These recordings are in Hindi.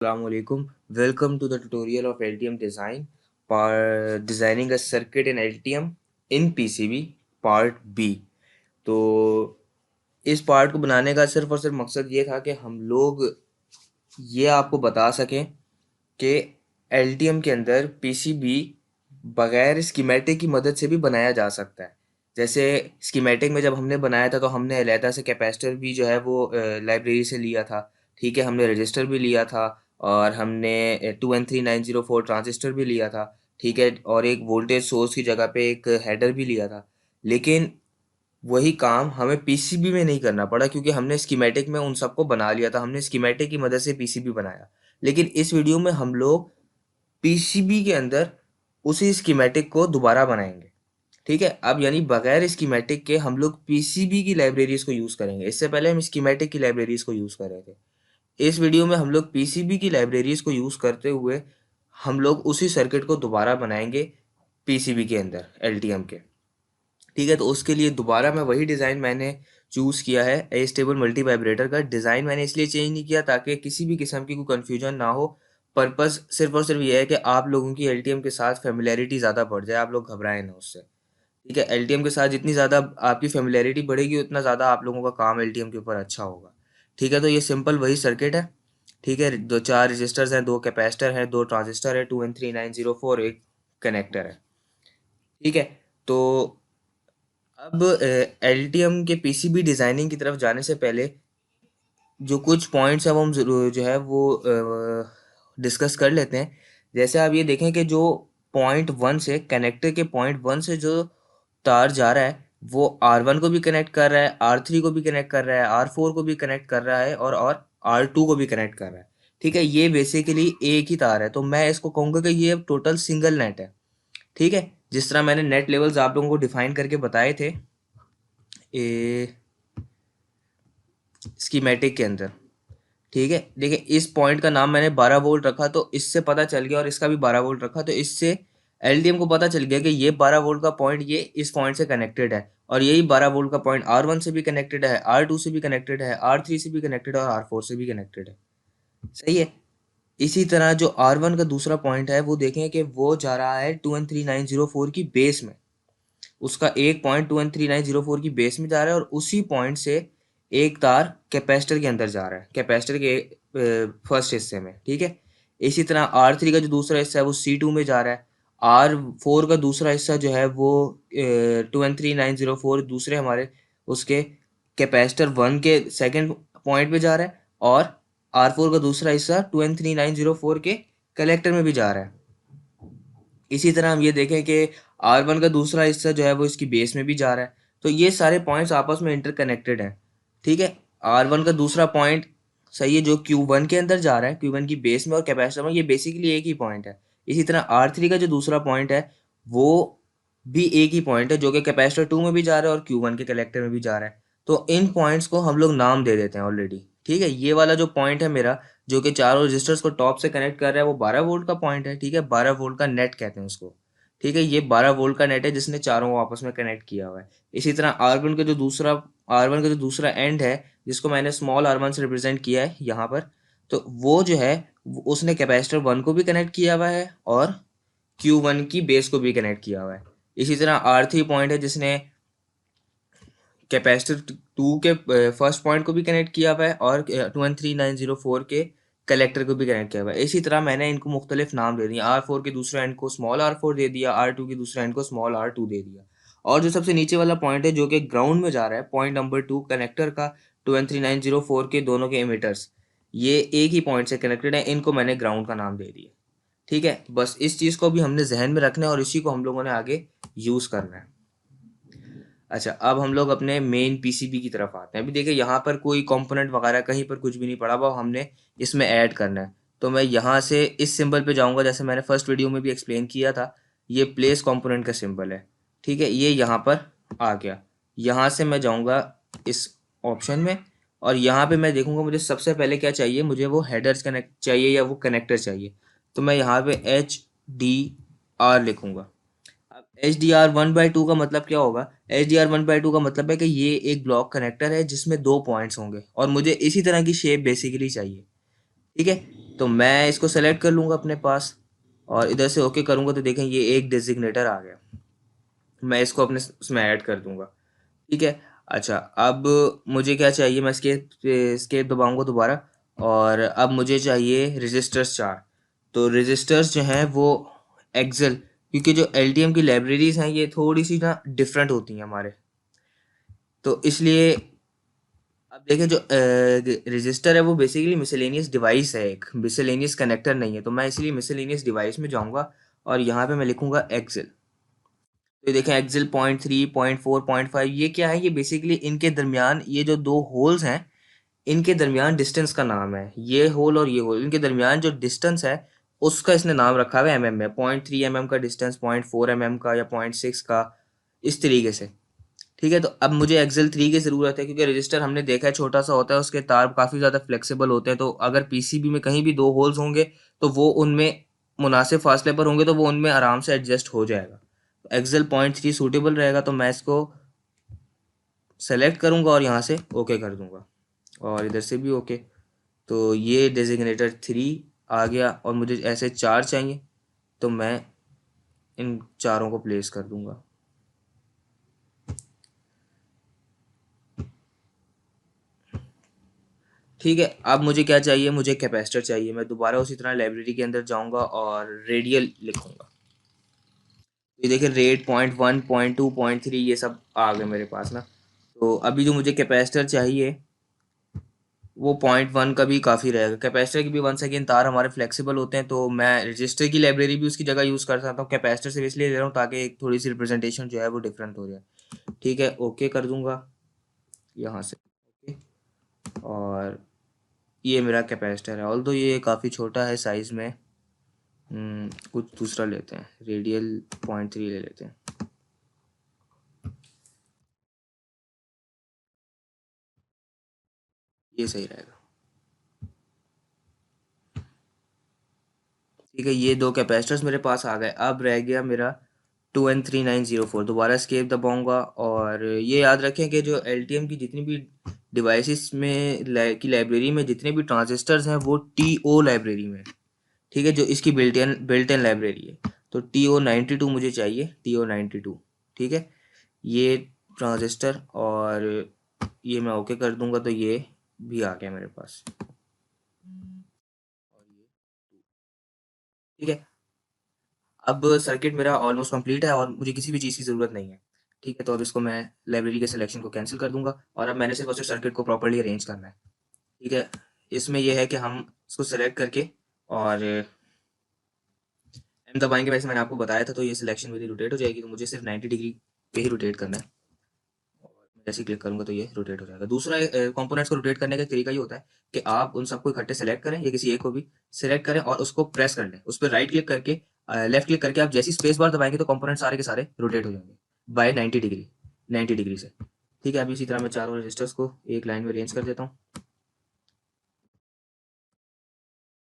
Assalamualaikum. Welcome to the tutorial of LTM design, designing a circuit in LTM in PCB part B. तो इस पार्ट को बनाने का सिर्फ और सिर्फ मकसद ये था कि हम लोग ये आपको बता सकें कि LTM के अंदर PCB बगैर स्कीमेटिक की मदद से भी बनाया जा सकता है। जैसे स्कीमेटिक में जब हमने बनाया था तो हमने अलहदा से कैपेसिटर भी जो है वो लाइब्रेरी से लिया था। ठीक है, हमने रजिस्टर भी लिया था और हमने 2N3904 ट्रांजिस्टर भी लिया था। ठीक है, और एक वोल्टेज सोर्स की जगह पे एक हेडर भी लिया था। लेकिन वही काम हमें पीसीबी में नहीं करना पड़ा क्योंकि हमने स्कीमेटिक में उन सबको बना लिया था। हमने स्कीमेटिक की मदद से पीसीबी बनाया। लेकिन इस वीडियो में हम लोग पीसीबी के अंदर उसी स्कीमेटिक को दोबारा बनाएंगे। ठीक है, अब यानी बगैर स्कीमेटिक के हम लोग पीसीबी की लाइब्रेरीज को यूज करेंगे। इससे पहले हम स्कीमेटिक की लाइब्रेरीज को यूज कर रहे थे। इस वीडियो में हम लोग पीसीबी की लाइब्रेरीज को यूज करते हुए हम लोग उसी सर्किट को दोबारा बनाएंगे पीसीबी के अंदर एलटीएम के। ठीक है, तो उसके लिए दोबारा मैं वही डिज़ाइन मैंने चूज़ किया है। ए स्टेबल मल्टी वाइब्रेटर का डिज़ाइन मैंने इसलिए चेंज नहीं किया ताकि किसी भी किस्म की कोई कन्फ्यूजन ना हो। पर्पस सिर्फ और सिर्फ ये है कि आप लोगों की एलटीएम के साथ फेमिलियरिटी ज़्यादा बढ़ जाए, आप लोग घबराएं ना उससे। ठीक है, एलटीएम के साथ जितनी ज़्यादा आपकी फेमिलियरिटी बढ़ेगी उतना ज़्यादा आप लोगों का काम एलटीएम के ऊपर अच्छा होगा। ठीक है, तो ये सिंपल वही सर्किट है। ठीक है, दो चार रजिस्टर्स हैं, दो कैपेसिटर हैं, दो ट्रांजिस्टर है, 2N3904 एक कनेक्टर है। ठीक है, तो अब एलटीएम के पीसीबी डिज़ाइनिंग की तरफ जाने से पहले जो कुछ पॉइंट्स हैं वो हम ज़रूर जो है वो डिस्कस कर लेते हैं। जैसे आप ये देखें कि जो पॉइंट वन से कनेक्टर के पॉइंट वन से जो तार जा रहा है वो आर वन को भी कनेक्ट कर रहा है, आर थ्री को भी कनेक्ट कर रहा है, आर फोर को भी कनेक्ट कर रहा है और आर टू को भी कनेक्ट कर रहा है। ठीक है, ये बेसिकली एक ही तार है, तो मैं इसको कहूँगा कि ये टोटल सिंगल नेट है। ठीक है, जिस तरह मैंने नेट लेवल्स आप लोगों को डिफाइन करके बताए थे स्कीमेटिक के अंदर। ठीक है, देखिए इस पॉइंट का नाम मैंने 12 वोल्ट रखा तो इससे पता चल गया, और इसका भी 12 वोल्ट रखा तो इससे एलडीएम को पता चल गया कि ये 12 वोल्ट का पॉइंट ये इस पॉइंट से कनेक्टेड है, और यही 12 वोल्ट का पॉइंट R1 से भी कनेक्टेड है, R2 से भी कनेक्टेड है, R3 से भी कनेक्टेड है और R4 से भी कनेक्टेड है। सही है। इसी तरह जो R1 का दूसरा पॉइंट है वो देखें कि वो जा रहा है 2N3904 की बेस में। उसका एक पॉइंट 2N3904 की बेस में जा रहा है और उसी पॉइंट से एक तार कैपेसिटर के अंदर जा रहा है, कैपेसिटर के फर्स्ट हिस्से में। ठीक है, इसी तरह R3 का जो दूसरा हिस्सा है वो C2 में जा रहा है। R4 का दूसरा हिस्सा जो है वो 2N3904 दूसरे हमारे उसके कैपेसिटर वन के सेकंड पॉइंट पे जा रहा है, और R4 का दूसरा हिस्सा 2N3904 के कलेक्टर में भी जा रहा है। इसी तरह हम ये देखें कि R1 का दूसरा हिस्सा जो है वो इसकी बेस में भी जा रहा है, तो ये सारे पॉइंट्स आपस में इंटरकनेक्टेड हैं। ठीक है, R1 का दूसरा पॉइंट सही है जो Q1 के अंदर जा रहा है, Q1 की बेस में और कैपेसिटर में, ये बेसिकली एक ही पॉइंट है। इसी तरह R3 का जो दूसरा पॉइंट है वो भी एक ही पॉइंट है जो कि कैपेसिटर 2 में भी जा रहा है और Q1 के कलेक्टर में भी जा रहा है। तो इन पॉइंट्स को हम लोग नाम दे देते हैं ऑलरेडी। ठीक है, ये वाला जो पॉइंट है मेरा जो कि चारों रजिस्टर्स को टॉप से कनेक्ट कर रहा है वो 12 वोल्ट का पॉइंट है। ठीक है, 12 वोल्ट का नेट कहते हैं उसको। ठीक है, ये 12 वोल्ट का नेट है जिसने चारों को आपस में कनेक्ट किया हुआ है। इसी तरह आर वन का जो दूसरा एंड है जिसको मैंने स्मॉल R1 से रिप्रेजेंट किया है यहाँ पर, तो वो जो है उसने कैपेसिटर वन को भी कनेक्ट किया हुआ है और Q1 की बेस को भी कनेक्ट किया हुआ है। इसी तरह R3 पॉइंट है जिसने कैपेसिटर टू के फर्स्ट पॉइंट को भी कनेक्ट किया हुआ है और 2N3904 के कलेक्टर को भी कनेक्ट किया हुआ है। इसी तरह मैंने इनको मुख्तलिफ नाम दे दिए। R4 के दूसरे एंड को स्मॉल R4 दे दिया, R2 के दूसरे एंड को स्मॉल R2 दे दिया। और जो सबसे नीचे वाला पॉइंट है जो कि ग्राउंड में जा रहा है, पॉइंट नंबर 2 कनेक्टर का 2N3904 के दोनों के एमिटर्स ये एक ही पॉइंट से कनेक्टेड है, इनको मैंने ग्राउंड का नाम दे दिया। ठीक है, बस इस चीज़ को भी हमने जहन में रखना है और इसी को हम लोगों ने आगे यूज़ करना है। अच्छा, अब हम लोग अपने मेन पीसीबी की तरफ आते हैं। अभी देखिए यहाँ पर कोई कंपोनेंट वगैरह कहीं पर कुछ भी नहीं पड़ा हुआ, हमने इसमें ऐड करना है। तो मैं यहाँ से इस सिंबल पे जाऊँगा, जैसे मैंने फर्स्ट वीडियो में भी एक्सप्लेन किया था। ये प्लेस कंपोनेंट का सिंबल है। ठीक है, ये यहाँ पर आ गया। यहाँ से मैं जाऊँगा इस ऑप्शन में और यहाँ पे मैं देखूँगा मुझे सबसे पहले क्या चाहिए, मुझे वो हेडर्स कनेक्ट चाहिए या वो कनेक्टर चाहिए। तो मैं यहाँ पे HDR लिखूँगा। अब HDR1/2 का मतलब क्या होगा? HDR1/2 का मतलब है कि ये एक ब्लॉक कनेक्टर है जिसमें दो पॉइंट्स होंगे और मुझे इसी तरह की शेप बेसिकली चाहिए। ठीक है, तो मैं इसको सेलेक्ट कर लूँगा अपने पास और इधर से ओके करूँगा तो देखें ये एक डेजिग्नेटर आ गया। मैं इसको अपने उसमें ऐड कर दूंगा। ठीक है। अच्छा, अब मुझे क्या चाहिए, मैं स्केप दबाऊंगा दोबारा और अब मुझे चाहिए रजिस्टर्स 4। तो रजिस्टर्स जो हैं वो एक्सेल, क्योंकि जो एलटीएम की लाइब्रेरीज हैं ये थोड़ी सी ना डिफरेंट होती हैं हमारे, तो इसलिए अब देखें जो रजिस्टर है वो बेसिकली मिसलेनियस डिवाइस है, एक मिसलेनियस कनेक्टर नहीं है। तो मैं इसलिए मिसलेनियस डिवाइस में जाऊंगा और यहाँ पे मैं लिखूंगा एक्सेल। तो ये देखें एक्सेल 0.3 0.4 0.5 ये क्या है, ये बेसिकली इनके दरमियान ये जो दो होल्स हैं इनके दरमियान डिस्टेंस का नाम है। ये होल और ये होल, इनके दरमियान जो डिस्टेंस है उसका इसने नाम रखा हुआ है एमएम में। 0.3 एमएम का डिस्टेंस, 0.4 एमएम का या 0.6 का, इस तरीके से। ठीक है। तो अब मुझे एक्सेल 3 की ज़रूरत है क्योंकि रजिस्टर हमने देखा है छोटा सा होता है, उसके तार काफ़ी ज़्यादा फ्लेक्सिबल होते हैं। तो अगर पीसीबी में कहीं भी दो होल्स होंगे तो वो उनमें मुनासिब फासले पर होंगे तो वो उनमें आराम से एडजस्ट हो जाएगा। एक्सेल 0.3 सूटेबल रहेगा तो मैं इसको सेलेक्ट करूंगा और यहाँ से ओके कर दूंगा और इधर से भी ओके। तो ये डेजिग्नेटर 3 आ गया और मुझे ऐसे 4 चाहिए तो मैं इन चारों को प्लेस कर दूंगा। ठीक है। अब मुझे क्या चाहिए, मुझे कैपेसिटर चाहिए। मैं दोबारा उसी तरह लाइब्रेरी के अंदर जाऊंगा और रेडियल लिखूंगा। ये देखिए रेट 0.1 0.2 0.3 ये सब आ गए मेरे पास ना। तो अभी जो मुझे कैपेसिटर चाहिए वो 0.1 का भी काफ़ी रहेगा। कैपेसिटर की भी वन सेकेंड तार हमारे फ्लेक्सिबल होते हैं तो मैं रजिस्टर की लाइब्रेरी भी उसकी जगह यूज़ कर सकता हूँ। कैपेसिटर से इसलिए ले रहा हूँ ताकि एक थोड़ी सी रिप्रेजेंटेशन जो है वो डिफरेंट हो जाए। ठीक है, ओके कर दूंगा यहाँ से। ओके। और ये मेरा कैपेसिटर है, ऑल्दो ये काफ़ी छोटा है साइज़ में। कुछ दूसरा लेते हैं, रेडियल 0.3 ले लेते हैं। ये सही रहेगा। ठीक है, ये दो कैपेसिटर्स मेरे पास आ गए। अब रह गया मेरा 2N3904। दोबारा एस्केप दबाऊंगा और ये याद रखें कि जो एलटीएम की जितनी भी डिवाइसेस में की लाइब्रेरी में जितने भी ट्रांजिस्टर्स हैं वो टीओ लाइब्रेरी में। ठीक है, जो इसकी बिल्ट इन लाइब्रेरी है। तो TO92 मुझे चाहिए, TO92। ठीक है, ये ट्रांजिस्टर और ये मैं ओके कर दूंगा तो ये भी आ गया मेरे पास। और ये ठीक है। अब सर्किट मेरा ऑलमोस्ट कंप्लीट है और मुझे किसी भी चीज़ की ज़रूरत नहीं है। ठीक है, तो अब इसको मैं लाइब्रेरी के सिलेक्शन को कैंसिल कर दूंगा और अब मैंने सिर्फ और सिर्फ सर्किट को प्रॉपर्ली अरेंज करना है। ठीक है, इसमें यह है कि हम इसको सेलेक्ट करके और एम दबाएंगे। वैसे मैंने आपको बताया था तो ये सिलेक्शन मेरी रोटेट हो जाएगी, तो मुझे सिर्फ 90 डिग्री पे ही रोटेट करना है। और मैं जैसे ही क्लिक करूंगा तो ये रोटेट हो जाएगा। दूसरा कंपोनेंट्स को रोटेट करने का तरीका ये होता है कि आप उन सबको इकट्ठे सेलेक्ट करें या किसी एक को भी सेलेक्ट करें और उसको प्रेस कर लें। उस पर राइट क्लिक करके लेफ्ट क्लिक करके आप जैसी स्पेस बार दबाएंगे तो कंपोनेंट सारे के सारे रोटेट हो जाएंगे बाय 90 डिग्री, 90 डिग्री से। ठीक है, अभी इसी तरह मैं चारों रजिस्टर्स को एक लाइन में अरेंज कर देता हूँ।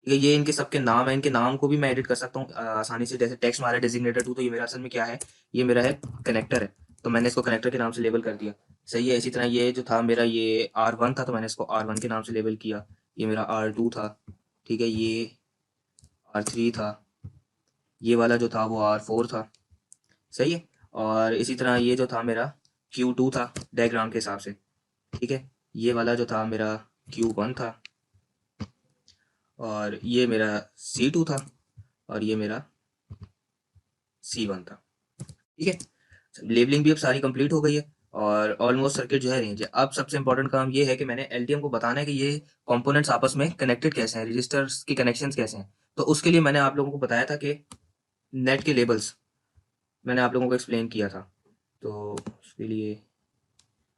ठीक है, ये इनके सबके नाम है, इनके नाम को भी मैं एडिट कर सकता हूँ आसानी से। जैसे टेक्स्ट मारा डेजिग्नेटर 2, तो ये मेरा असल में क्या है, ये मेरा है कनेक्टर है, तो मैंने इसको कनेक्टर के नाम से लेबल कर दिया। सही है। इसी तरह ये जो था मेरा ये R1 था तो मैंने इसको R1 के नाम से लेबल किया। ये मेरा R2 था। ठीक है, ये R3 था। ये वाला जो था वो R4 था। सही है। और इसी तरह ये जो था मेरा Q2 था डायग्राम के हिसाब से। ठीक है, ये वाला जो था मेरा Q1 था और ये मेरा C2 था और ये मेरा C1 था। ठीक है, लेबलिंग भी अब सारी कंप्लीट हो गई है और ऑलमोस्ट सर्किट जो है रेंज है। अब सबसे इंपॉर्टेंट काम ये है कि मैंने एलटीएम को बताना है कि ये कंपोनेंट्स आपस में कनेक्टेड कैसे हैं, रजिस्टर्स के कनेक्शंस कैसे हैं। तो उसके लिए मैंने आप लोगों को बताया था कि नेट के लेबल्स मैंने आप लोगों को एक्सप्लेन किया था। तो उसके लिए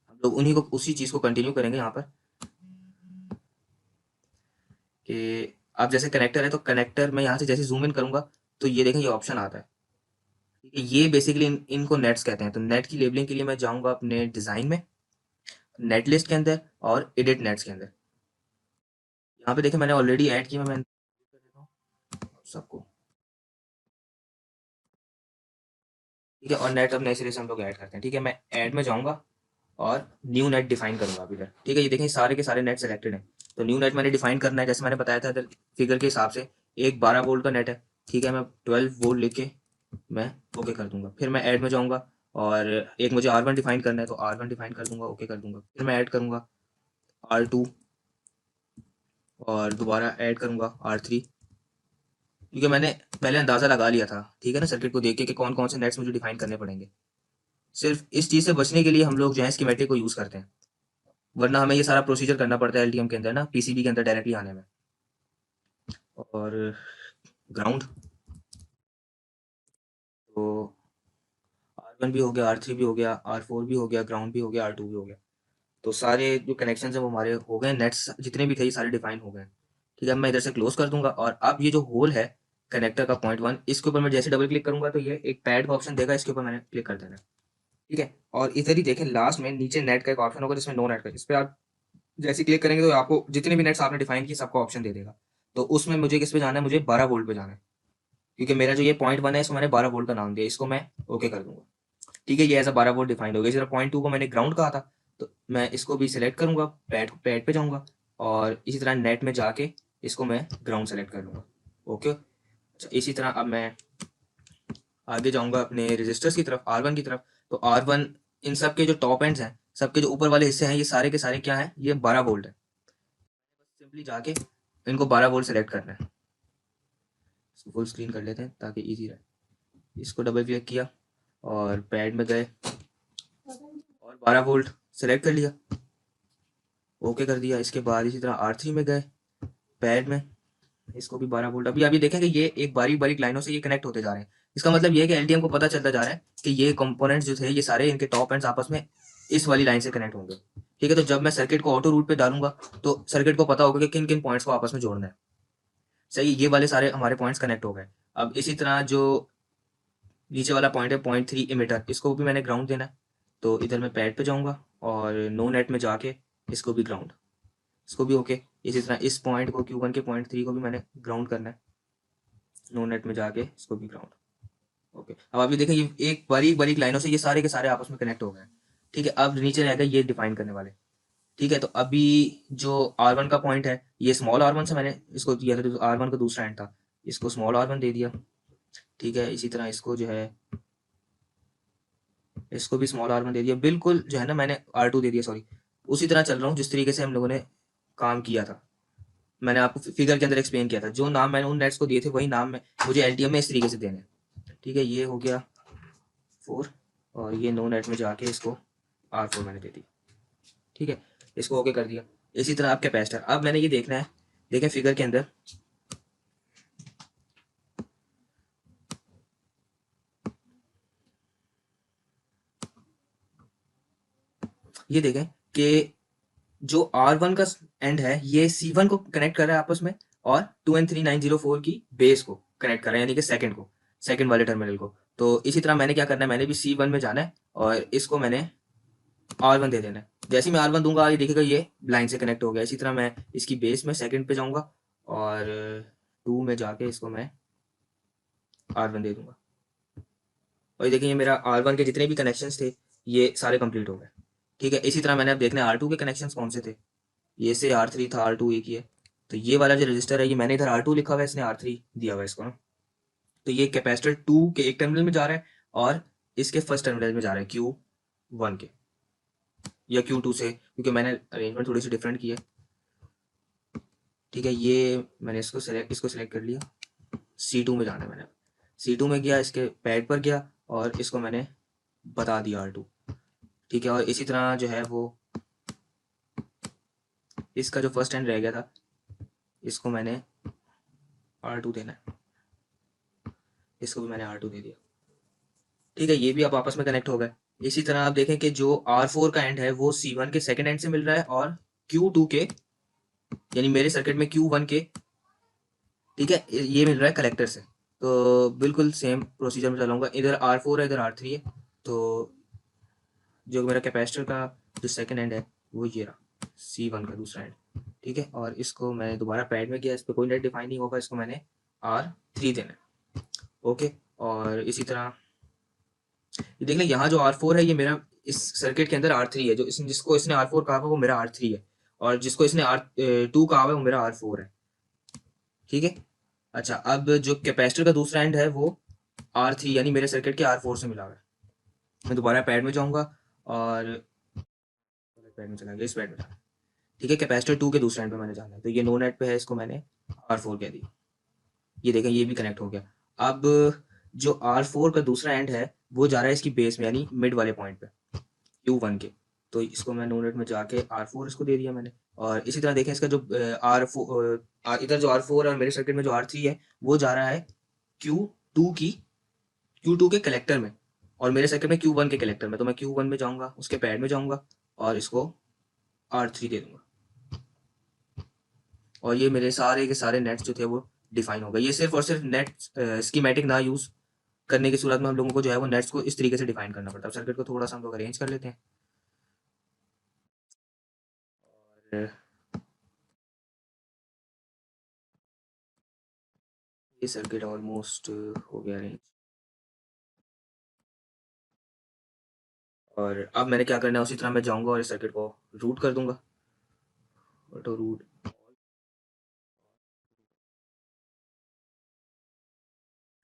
हम लोग उन्हीं को उसी चीज़ को कंटिन्यू करेंगे यहाँ पर कि आप जैसे कनेक्टर है तो कनेक्टर में यहाँ से जैसे जूम इन करूँगा तो ये देखें ये ऑप्शन आता है। ठीक है, ये बेसिकली इनको नेट्स कहते हैं। तो नेट की लेबलिंग के लिए मैं जाऊँगा अपने डिज़ाइन में, नेट लिस्ट के अंदर और एडिट नेट्स के अंदर। यहाँ पे देखिए मैंने ऑलरेडी ऐड किया, मैं कर देता हूँ सबको। ठीक है, और नेट अब नए सिरे से हम लोग ऐड करते हैं। ठीक है, मैं ऐड में जाऊँगा और न्यू नेट डिफाइन करूँगा अभी इधर। ठीक है, ये देखें सारे के सारे नेट सेलेक्टेड हैं। तो न्यू नेट मैंने डिफाइन करना है, जैसे मैंने बताया था इधर फिगर के हिसाब से एक 12 वोल्ट का नेट है, ठीक है। मैं 12 वोल्ट लिख के मैं ओके कर दूंगा। फिर मैं ऐड में जाऊंगा और एक मुझे R1 डिफाइन करना है, तो R1 डिफाइन कर दूंगा, ओके कर दूंगा। फिर मैं ऐड करूंगा R2 और दोबारा ऐड करूंगा R3, क्योंकि मैंने पहले अंदाज़ा लगा लिया था, ठीक है ना, सर्किट को देख के कि कौन कौन से नेट्स मुझे डिफाइन करने पड़ेंगे। सिर्फ इस चीज़ से बचने के लिए हम लोग जो है स्कीमेटिक को यूज़ करते हैं, वरना हमें ये सारा प्रोसीजर करना पड़ता है एलटीएम के अंदर ना, पीसीबी के अंदर डायरेक्टली आने में। और ग्राउंड, तो R1 भी हो गया, R3 भी हो गया, R4 भी हो गया, ग्राउंड भी हो गया, R2 भी हो गया। तो सारे जो कनेक्शन है वो हमारे हो गए, नेट्स जितने भी थे ये सारे डिफाइन हो गए। ठीक है, अब मैं इधर से क्लोज कर दूंगा और अब ये जो होल है कनेक्टर का .1, इसके ऊपर मैं जैसे डबल क्लिक करूंगा तो ये एक पैड का ऑप्शन देगा, इसके ऊपर मैंने क्लिक कर देना है। ठीक है, और इधर ही देखें लास्ट में नीचे नेट का एक ऑप्शन होगा जिसमें नो नेट का, इस पर आप जैसे क्लिक करेंगे तो आपको जितने भी नेट्स आपने डिफाइन किए सबका ऑप्शन दे देगा। तो उसमें मुझे किस पे जाना है, मुझे 12 वोल्ट पे जाना है, क्योंकि मेरा जो ये .1 है इसको मैंने 12 वोल्ट का नाम दिया, इसको मैं ओके कर दूंगा। ठीक है, ये ऐसा 12 वोल्ट डिफाइंड हो गया। इसी तरह .2 को मैंने ग्राउंड कहा था, तो मैं इसको भी सिलेक्ट करूंगा, पैड पैड पे जाऊंगा और इसी तरह नेट में जाके इसको मैं ग्राउंड सेलेक्ट कर लूंगा। ओके, अच्छा इसी तरह अब मैं आगे जाऊंगा अपने रजिस्टर्स की तरफ, R1 की तरफ। तो R1 इन सब के जो टॉप एंड्स हैं, सबके जो ऊपर वाले हिस्से हैं, ये सारे के सारे क्या हैं, ये 12 वोल्ट है। सिंपली जाके इनको 12 वोल्ट सेलेक्ट करना है। इसको फुल स्क्रीन कर लेते हैं ताकि इजी रहे। इसको डबल क्लिक किया और पैड में गए और 12 वोल्ट सेलेक्ट कर लिया, ओके कर दिया। इसके बाद इसी तरह R3 में गए, पैड में इसको भी 12 वोल्ट। अभी अभी देखें कि ये एक बारीक बारीक लाइनों से ये कनेक्ट होते जा रहे हैं। इसका मतलब ये है कि एलटीएम को पता चलता जा रहा है कि ये कंपोनेंट्स जो थे ये सारे इनके टॉप एंड्स आपस में इस वाली लाइन से कनेक्ट होंगे। ठीक है, तो जब मैं सर्किट को ऑटो रूट पे डालूंगा तो सर्किट को पता होगा कि किन किन पॉइंट्स को आपस में जोड़ना है। सही, ये वाले सारे हमारे पॉइंट्स कनेक्ट हो गए। अब इसी तरह जो नीचे वाला पॉइंट है .3 इमीटर, इसको भी मैंने ग्राउंड देना है। तो इधर मैं पैड पे जाऊंगा और नो नेट में जाके इसको भी ग्राउंड, इसको भी ओके। इसी तरह इस पॉइंट को Q1 के .3 को भी मैंने ग्राउंड करना है, नो नेट में जाके इसको भी ग्राउंड। ओके, अब अभी देखें ये एक बारीक बारीक लाइनों से ये सारे के सारे आपस में कनेक्ट हो गए हैं। ठीक है, अब नीचे रह गए ये डिफाइन करने वाले। ठीक है, तो अभी जो R1 का पॉइंट है ये स्मॉल R1 से मैंने इसको दिया था, तो R1 का दूसरा एंड था, इसको स्मॉल R1 दे दिया। ठीक है, इसी तरह इसको जो है इसको भी स्मॉल R1 दे दिया, बिल्कुल जो है ना मैंने R2 दे दिया, सॉरी। उसी तरह चल रहा हूँ जिस तरीके से हम लोगों ने काम किया था, मैंने आपको फिगर के अंदर एक्सप्लेन किया था। जो नाम मैंने उन नेट्स को दिए थे वही नाम में मुझे एलटीएम में इस तरीके से देने हैं। ठीक है, ये हो गया 4 और ये नो नेट में जाके इसको R4 मैंने दे दी। ठीक है, इसको ओके कर दिया। इसी तरह आप कैपेसिटर, अब मैंने ये देखना है, देखें फिगर के अंदर ये देखें कि जो R1 का एंड है ये C1 को कनेक्ट कर रहा है आपस में और 2N3904 की बेस को कनेक्ट कर रहा है, यानी कि सेकंड को, सेकंड वाले टर्मिनल को। तो इसी तरह मैंने क्या करना है, मैंने भी C1 में जाना है और इसको मैंने R1 दे देना है। जैसे ही मैं R1 दूंगा ये देखिएगा ये लाइन से कनेक्ट हो गया। इसी तरह मैं इसकी बेस में सेकंड पे जाऊंगा और 2 में जाके इसको मैं R1 दे दूंगा। और ये देखिए ये मेरा R1 के जितने भी कनेक्शंस थे ये सारे कंप्लीट हो गए। ठीक है, इसी तरह मैंने अब देखना है R2 के कनेक्शंस कौन से थे। ये से R3 था, R2 एक ही है। तो ये वाला जो रजिस्टर है ये मैंने इधर R2 लिखा हुआ है, इसने R3 दिया हुआ है इसको ना। तो ये कैपेसिटर 2 के एक टर्मिनल में जा रहा है और इसके फर्स्ट टर्मिनल में जा रहा है Q1 के या Q2 से, क्योंकि मैंने अरेंजमेंट थोड़ी सी डिफरेंट की है। ठीक है, ये मैंने इसको सिलेक्ट कर लिया। C2 में जाना है मैंने, C2 में गया, इसके पैड पर गया और इसको मैंने बता दिया R2। ठीक है, और इसी तरह जो है वो इसका जो फर्स्ट एंड रह गया था इसको मैंने R2 देना है, इसको भी मैंने R2 दे दिया। ठीक है, ये भी अब आपस में कनेक्ट हो गए। इसी तरह आप देखें कि जो R4 का एंड है वो C1 के सेकंड एंड से मिल रहा है और Q2 के, यानी मेरे सर्किट में Q1 के, ठीक है, ये मिल रहा है कलेक्टर से। तो बिल्कुल सेम प्रोसीजर में चलाऊंगा, इधर R4 है इधर R3 है। तो जो मेरा कैपेसिटर का जो सेकंड एंड है वो ये रहा, C1 का दूसरा एंड। ठीक है, और इसको मैंने दोबारा पैड में किया, इस पर कोई नेट डिफाइन नहीं होगा, इसको मैंने R3 देना है। ओके, और इसी तरह ये देख लें यहाँ जो R4 है ये मेरा इस सर्किट के अंदर R3 है, जो जिसको इसने R4 कहा वो मेरा R3 है। और जिसको इसने R2 कहा हुआ है वो मेरा R4 है। ठीक है। अच्छा, अब जो कैपेसिटर का दूसरा एंड है वो R3 यानी मेरे सर्किट के R4 से मिला हुआ है। मैं दोबारा पैड में जाऊंगा और पैड में चला गया, इस पैड में जाना। ठीक है, कैपेसिटर 2 के दूसरे एंड पे मैंने जाना है, तो ये नो नेट पे है, इसको मैंने R4 कह दिया। ये देखें, ये भी कनेक्ट हो गया। अब जो R4 का दूसरा एंड है वो जा रहा है इसकी बेस में यानी मिड वाले पॉइंट पे, Q1 के। तो इसको मैं नो नेट में जाके R4 इसको दे दिया मैंने। और इसी तरह देखें, इसका जो R4 इधर जो R4 और मेरे सर्किट में जो R3 है वो जा रहा है Q2 की Q2 के कलेक्टर में, और मेरे सर्किट में Q1 के कलेक्टर में। तो मैं Q1 में जाऊंगा, उसके पैड में जाऊंगा और इसको R3 दे दूंगा, और ये मेरे सारे के सारे नेट्स जो थे वो डिफाइन हो गए। ये सिर्फ और सिर्फ नेट स्कीमेटिक ना यूज करने की सूरत में हम लोगों को जो है वो नेट्स को इस तरीके से डिफाइन करना पड़ता है। सर्किट को थोड़ा सा हम लोग अरेंज कर लेते हैं। और ये सर्किट ऑलमोस्ट हो गया अरेंज। और अब मैंने क्या करना है, उसी तरह मैं जाऊंगा और इस सर्किट को रूट कर दूंगा, ऑटो रूट।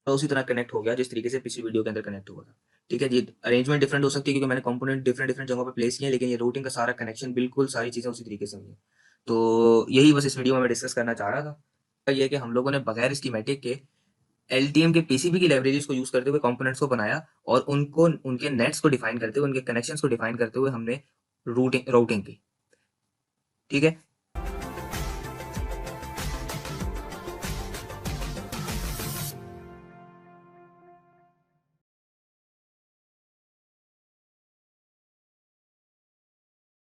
तो उसी तरह कनेक्ट हो गया जिस तरीके से पिछली वीडियो के अंदर कनेक्ट हुआ था। ठीक है जी। अरेंजमेंट डिफरेंट हो सकती है क्योंकि मैंने कंपोनेंट डिफरेंट डिफरेंट जगहों पे प्लेस किए हैं, लेकिन ये रूटिंग का सारा कनेक्शन बिल्कुल सारी चीज़ें उसी तरीके से हुई हैं। तो यही बस इस वीडियो में मैं डिस्कस करना चाह रहा था। ये है कि हम लोगों ने बगैर स्कीमेटिक के एलटीएम के पीसीबी की लाइब्रेरीज को यूज करते हुए कंपोनेंट्स को बनाया, और उनको उनके नेट्स को डिफाइन करते हुए, उनके कनेक्शंस को डिफाइन करते हुए हमने रूटिंग राउटिंग की। ठीक है।